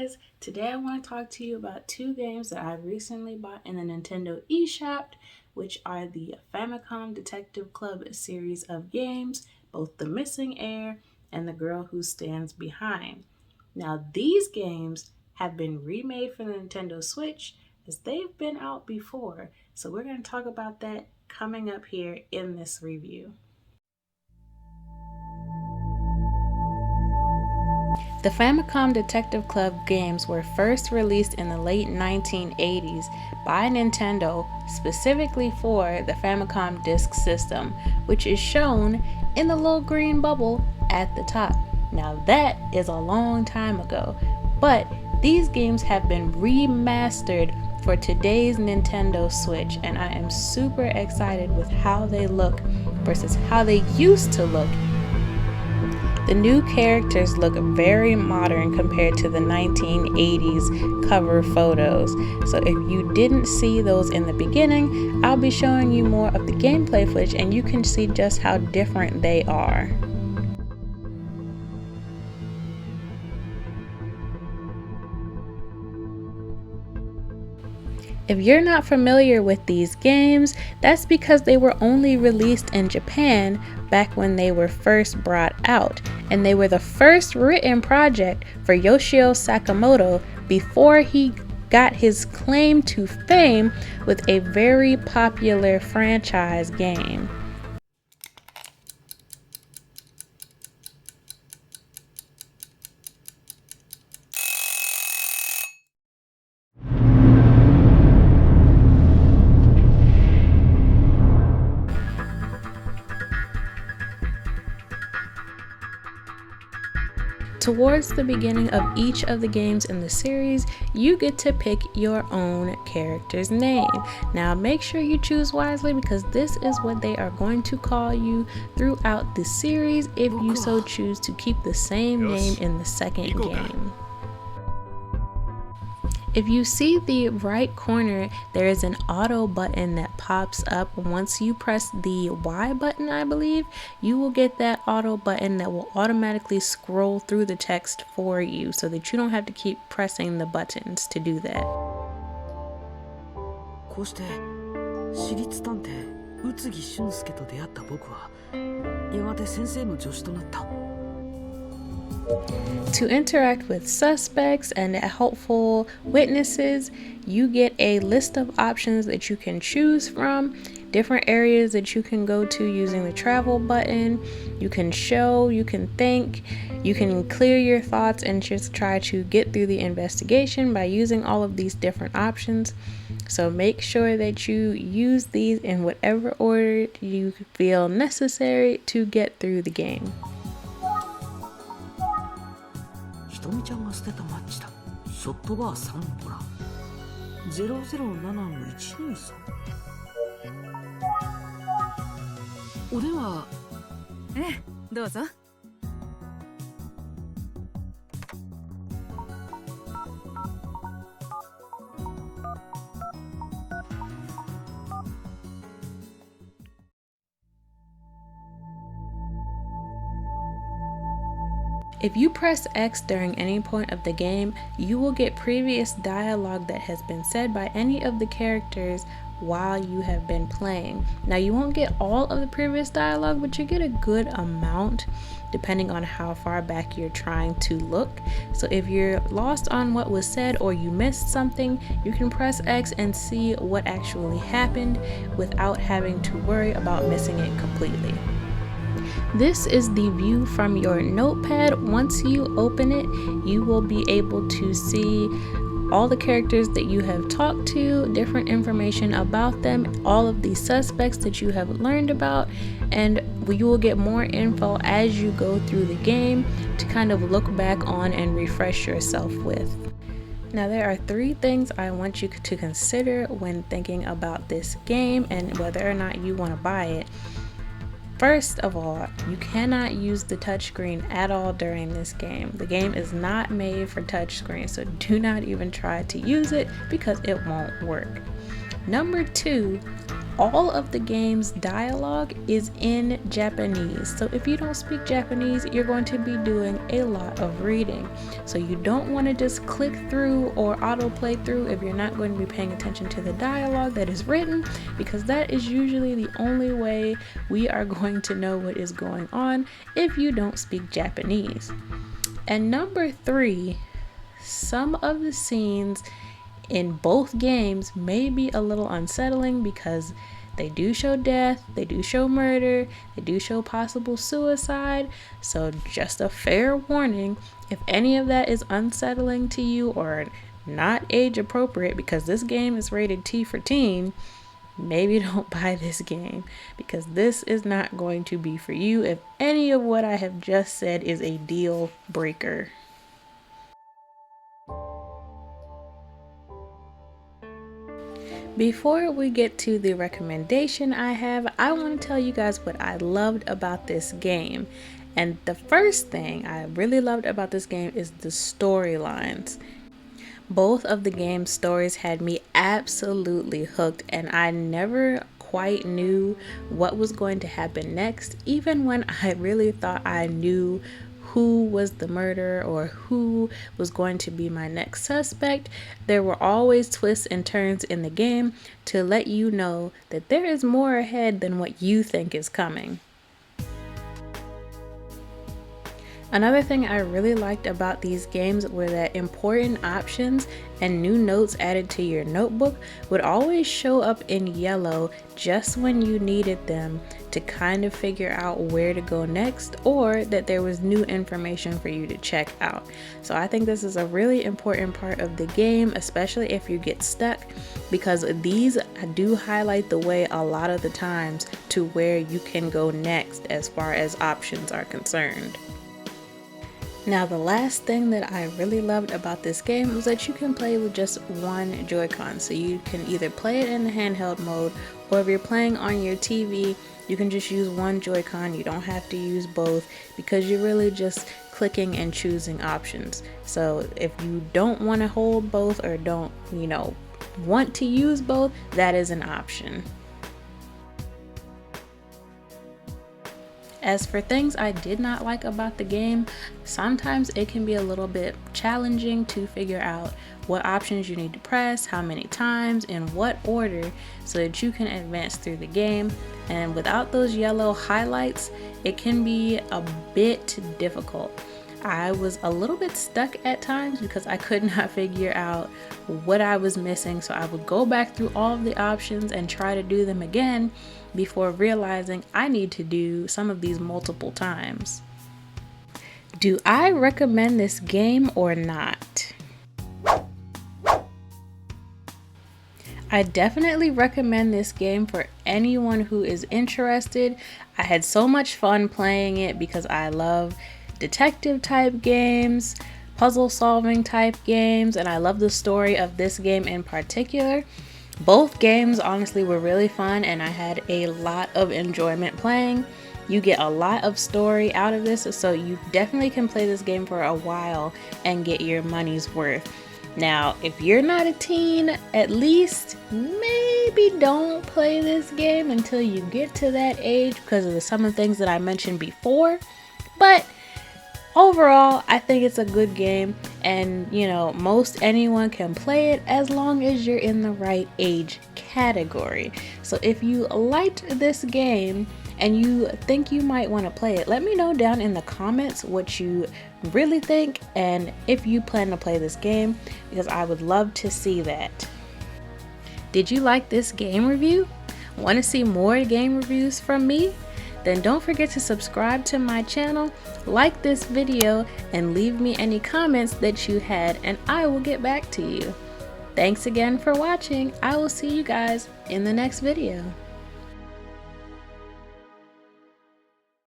guys, today I want to talk to you about two games that I recently bought in the Nintendo eShop, which are the Famicom Detective Club series of games, both The Missing Heir and The Girl Who Stands Behind. Now these games have been remade for the Nintendo Switch as they've been out before, so we're going to talk about that coming up here in this review. The Famicom Detective Club games were first released in the late 1980s by Nintendo specifically for the Famicom Disk System, which is shown in the little green bubble at the top. Now that is a long time ago, but these games have been remastered for today's Nintendo Switch, and I am super excited with how they look versus how they used to look. The new characters look very modern compared to the 1980s cover photos. So if you didn't see those in the beginning, I'll be showing you more of the gameplay footage and you can see just how different they are. If you're not familiar with these games, that's because they were only released in Japan back when they were first brought out, and they were the first written project for Yoshio Sakamoto before he got his claim to fame with a very popular franchise game. Towards the beginning of each of the games in the series, you get to pick your own character's name. Now make sure you choose wisely because this is what they are going to call you throughout the series if you so choose to keep the same name in the second game. If you see the right corner, there is an auto button that pops up. Once you press the Y button, I believe, you will get that auto button that will automatically scroll through the text for you so that you don't have to keep pressing the buttons to do that. To interact with suspects and helpful witnesses, you get a list of options that you can choose from, different areas that you can go to using the travel button. You can show, you can think, you can clear your thoughts and just try to get through the investigation by using all of these different options. So make sure that you use these in whatever order you feel necessary to get through the game. ひとみちゃんが捨てたマッチだ。ショットバー3ほら。007-123。お電話。ええ、どうぞ。If you press X during any point of the game, you will get previous dialogue that has been said by any of the characters while you have been playing. Now you won't get all of the previous dialogue, but you get a good amount depending on how far back you're trying to look. So if you're lost on what was said or you missed something, you can press X and see what actually happened without having to worry about missing it completely. This is the view from your notepad. Once you open it, you will be able to see all the characters that you have talked to, different information about them, all of the suspects that you have learned about, and you will get more info as you go through the game to kind of look back on and refresh yourself with. Now there are 3 things I want you to consider when thinking about this game and whether or not you want to buy it. First of all, you cannot use the touchscreen at all during this game. The game is not made for touchscreen, so do not even try to use it because it won't work. Number 2, all of the game's dialogue is in Japanese. So if you don't speak Japanese, you're going to be doing a lot of reading. So you don't want to just click through or autoplay through if you're not going to be paying attention to the dialogue that is written, because that is usually the only way we are going to know what is going on if you don't speak Japanese. And number 3, some of the scenes in both games may be a little unsettling because they do show death, they do show murder, they do show possible suicide. So just a fair warning, if any of that is unsettling to you or not age appropriate, because this game is rated T for teen, maybe don't buy this game, because this is not going to be for you if any of what I have just said is a deal breaker. Before we get to the recommendation I want to tell you guys what I loved about this game. And the first thing I really loved about this game is the storylines. Both of the game's stories had me absolutely hooked, and I never quite knew what was going to happen next, even when I really thought I knew who was the murderer or who was going to be my next suspect. There were always twists and turns in the game to let you know that there is more ahead than what you think is coming. Another thing I really liked about these games were that important options and new notes added to your notebook would always show up in yellow just when you needed them to kind of figure out where to go next, or that there was new information for you to check out. So I think this is a really important part of the game, especially if you get stuck, because these do highlight the way a lot of the times to where you can go next as far as options are concerned. Now, the last thing that I really loved about this game was that you can play with just one Joy-Con. So you can either play it in the handheld mode, or if you're playing on your TV, you can just use one Joy-Con. You don't have to use both, because you're really just clicking and choosing options. So if you don't want to hold both, or don't, want to use both, that is an option. As for things I did not like about the game, sometimes it can be a little bit challenging to figure out what options you need to press, how many times, in what order, so that you can advance through the game. And without those yellow highlights, it can be a bit difficult. I was a little bit stuck at times because I could not figure out what I was missing, so I would go back through all of the options and try to do them again before realizing I need to do some of these multiple times. Do I recommend this game or not? I definitely recommend this game for anyone who is interested. I had so much fun playing it because I love detective type games, puzzle solving type games, and I love the story of this game in particular. Both games honestly were really fun, and I had a lot of enjoyment playing. You get a lot of story out of this, so you definitely can play this game for a while and get your money's worth. Now, if you're not a teen, at least maybe don't play this game until you get to that age because of some of the things that I mentioned before. But overall, I think it's a good game, and most anyone can play it as long as you're in the right age category. So if you liked this game and you think you might want to play it, let me know down in the comments what you really think and if you plan to play this game, because I would love to see that. Did you like this game review? Want to see more game reviews from me? Then don't forget to subscribe to my channel, like this video, and leave me any comments that you had, and I will get back to you. Thanks again for watching. I will see you guys in the next video.